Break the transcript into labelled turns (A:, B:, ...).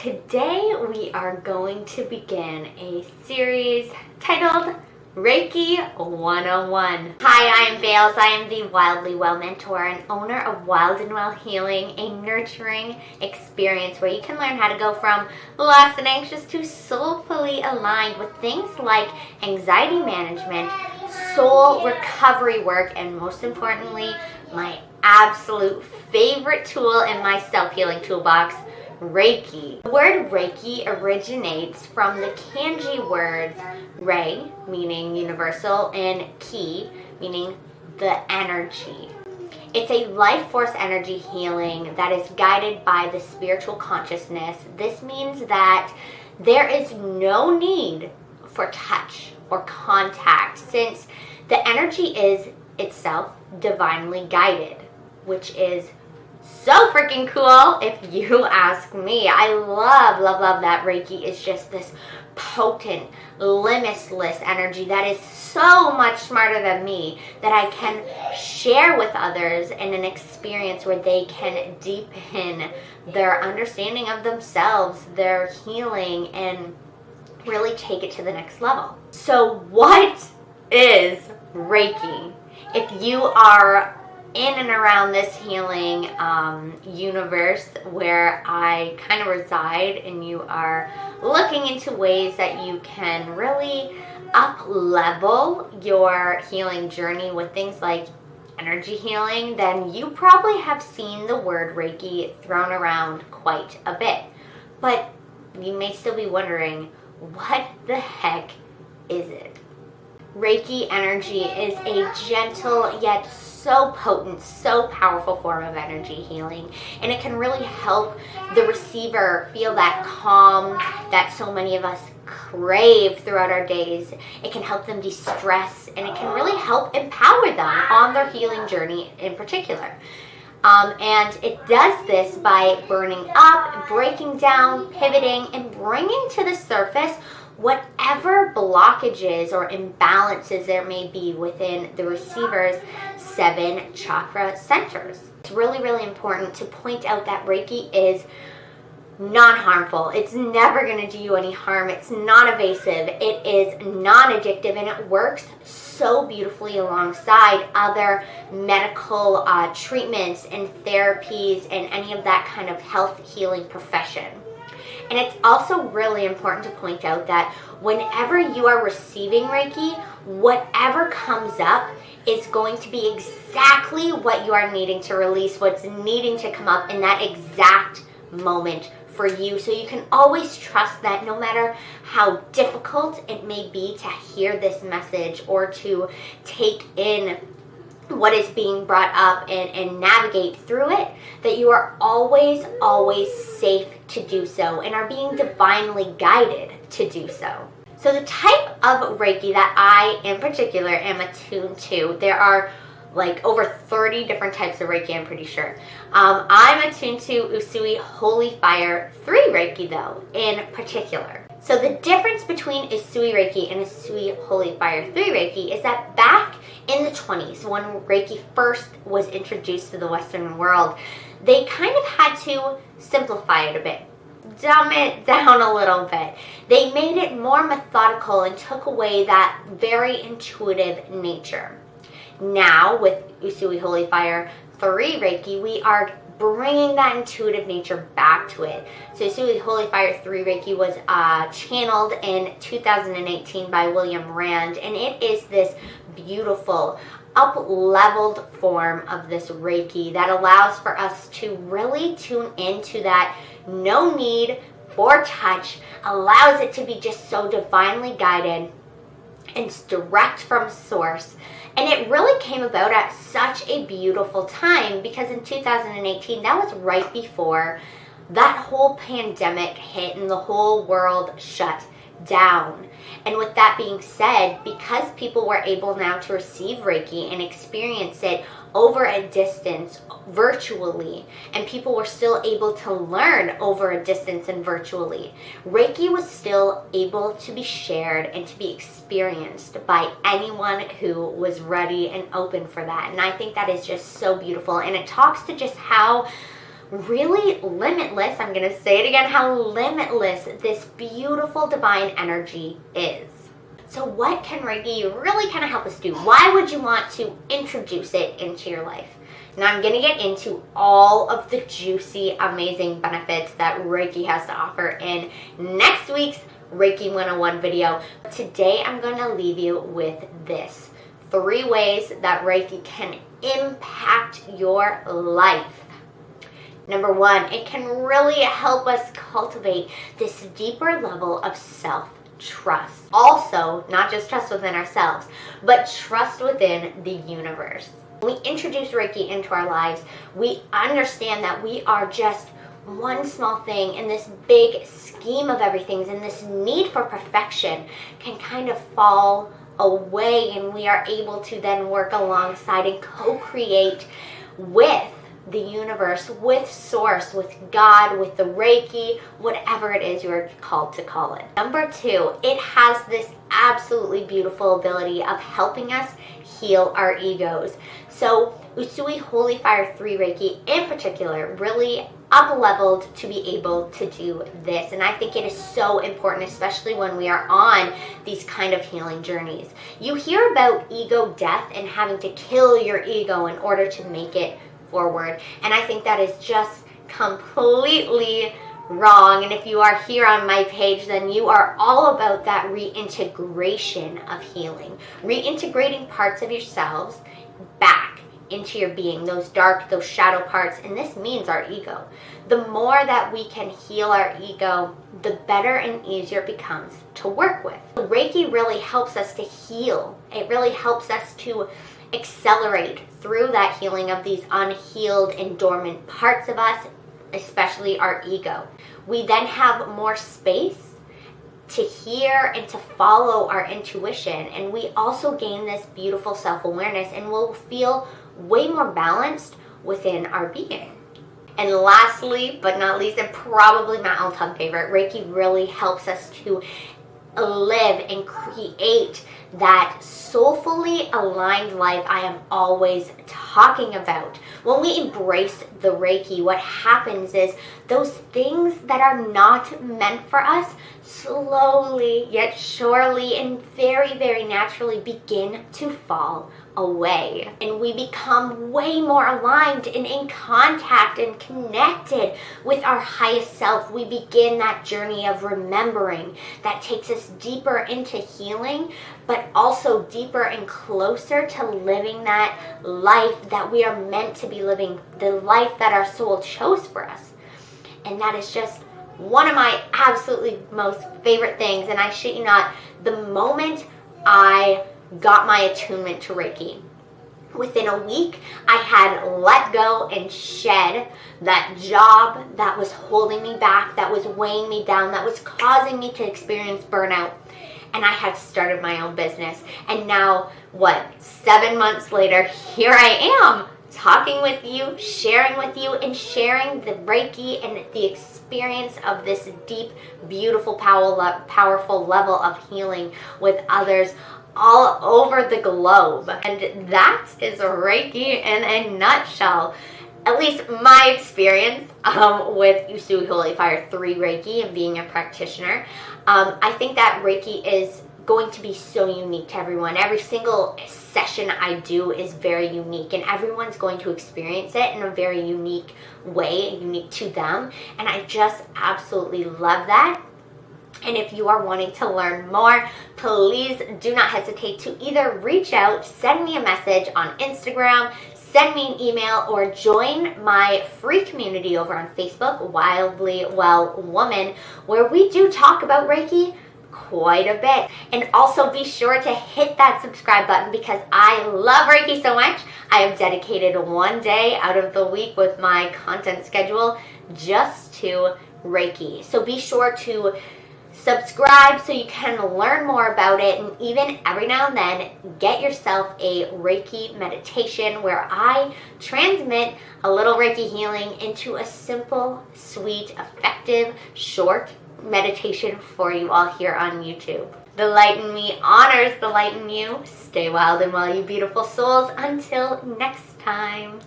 A: Today we are going to begin a series titled Reiki 101. Hi, I am Bales. I am the Wildly Well mentor and owner of Wild and Well Healing, a nurturing experience where you can learn how to go from lost and anxious to soulfully aligned with things like anxiety management, soul recovery work, and most importantly, my absolute favorite tool in my self-healing toolbox, Reiki. The word Reiki originates from the kanji words Rei, meaning universal, and Ki, meaning the energy. It's a life force energy healing that is guided by the spiritual consciousness. This means that there is no need for touch or contact, since the energy is itself divinely guided, which is so freaking cool if you ask me. I love that Reiki is just this potent, limitless energy that is so much smarter than me, that I can share with others in an experience where they can deepen their understanding of themselves, their healing, and really take it to the next level. So what is Reiki? If you are in and around this healing universe where I kind of reside, and you are looking into ways that you can really up-level your healing journey with things like energy healing, then you probably have seen the word Reiki thrown around quite a bit. But you may still be wondering, what the heck is it? Reiki energy is a gentle yet so potent, so powerful form of energy healing, and it can really help the receiver feel that calm that so many of us crave throughout our days. It can help them de-stress, and it can really help empower them on their healing journey in particular. And it does this by burning up, breaking down, pivoting, and bringing to the surface whatever blockages or imbalances there may be within the receiver's 7 chakra centers. It's really important to point out that Reiki is non-harmful. It's never going to do you any harm. It's not evasive. It is non-addictive, and it works so beautifully alongside other medical treatments and therapies and any of that kind of health healing profession. And it's also really important to point out that whenever you are receiving Reiki, whatever comes up is going to be exactly what you are needing to release, what's needing to come up in that exact moment for you. So you can always trust that no matter how difficult it may be to hear this message or to take in what is being brought up and navigate through it, that you are always safe to do so and are being divinely guided to do so. So the type of Reiki that I in particular am attuned to, there are like over 30 different types of Reiki, I'm pretty sure. I'm attuned to Usui Holy Fire 3 Reiki though, in particular. So the difference between Usui Reiki and Usui Holy Fire 3 Reiki is that back in the 20s, when Reiki first was introduced to the Western world, they kind of had to simplify it a bit, dumb it down a little bit. They made it more methodical and took away that very intuitive nature. Now, with Usui Holy Fire 3 Reiki, we are bringing that intuitive nature back to it. So Usui Holy Fire 3 Reiki was channeled in 2018 by William Rand, and it is this beautiful, up-leveled form of this Reiki that allows for us to really tune into that no need for touch, allows it to be just so divinely guided and direct from source. And it really came about at such a beautiful time, because in 2018, that was right before that whole pandemic hit and the whole world shut down. And with that being said, because people were able now to receive Reiki and experience it over a distance virtually, and people were still able to learn over a distance and virtually, Reiki was still able to be shared and to be experienced by anyone who was ready and open for that. And I think that is just so beautiful, and it talks to just how really limitless. I'm going to say it again, how limitless this beautiful divine energy is. So what can Reiki really kind of help us do? Why would you want to introduce it into your life? Now I'm going to get into all of the juicy, amazing benefits that Reiki has to offer in next week's Reiki 101 video. Today I'm going to leave you with this. 3 ways that Reiki can impact your life. Number 1, it can really help us cultivate this deeper level of self-trust. Also, not just trust within ourselves, but trust within the universe. When we introduce Reiki into our lives, we understand that we are just one small thing in this big scheme of everything, and this need for perfection can kind of fall away, and we are able to then work alongside and co-create with the universe, with Source, with God, with the Reiki, whatever it is you're called to call it. Number 2, it has this absolutely beautiful ability of helping us heal our egos. So Usui Holy Fire 3 Reiki in particular really up-leveled to be able to do this. And I think it is so important, especially when we are on these kind of healing journeys. You hear about ego death and having to kill your ego in order to make it forward. And I think that is just completely wrong. And if you are here on my page, then you are all about that reintegration of healing. Reintegrating parts of yourselves back into your being, those dark, those shadow parts, and this means our ego. The more that we can heal our ego, the better and easier it becomes to work with. Reiki really helps us to heal. It really helps us to accelerate through that healing of these unhealed and dormant parts of us, especially our ego. We then have more space to hear and to follow our intuition, and we also gain this beautiful self-awareness, and we'll feel way more balanced within our being. And lastly, but not least, and probably my all-time favorite, Reiki really helps us to live and create that soulfully aligned life I am always talking about. When we embrace the Reiki, what happens is those things that are not meant for us slowly yet surely and very, very naturally begin to fall away, and we become way more aligned and in contact and connected with our highest self. We begin that journey of remembering that takes us deeper into healing, but also deeper and closer to living that life that we are meant to be living, the life that our soul chose for us. And that is just one of my absolutely most favorite things. And I shit you not, the moment I got my attunement to Reiki, within a week, I had let go and shed that job that was holding me back, that was weighing me down, that was causing me to experience burnout. And I had started my own business. And now, 7 months later, here I am, talking with you, sharing with you, and sharing the Reiki and the experience of this deep, beautiful, powerful level of healing with others all over the globe. And that is Reiki in a nutshell. At least my experience with Usui Holy Fire 3 Reiki and being a practitioner. I think that Reiki is going to be so unique to everyone. Every single session I do is very unique, and everyone's going to experience it in a very unique way, unique to them. And I just absolutely love that. And if you are wanting to learn more, please do not hesitate to either reach out, send me a message on Instagram, send me an email, or join my free community over on Facebook, Wildly Well Woman, where we do talk about Reiki quite a bit. And also be sure to hit that subscribe button, because I love Reiki so much. I have dedicated one day out of the week with my content schedule just to Reiki. So be sure to subscribe so you can learn more about it, and even every now and then get yourself a Reiki meditation where I transmit a little Reiki healing into a simple, sweet, effective, short meditation for you all here on YouTube. The light in me honors the light in you. Stay wild and well, you beautiful souls. Until next time.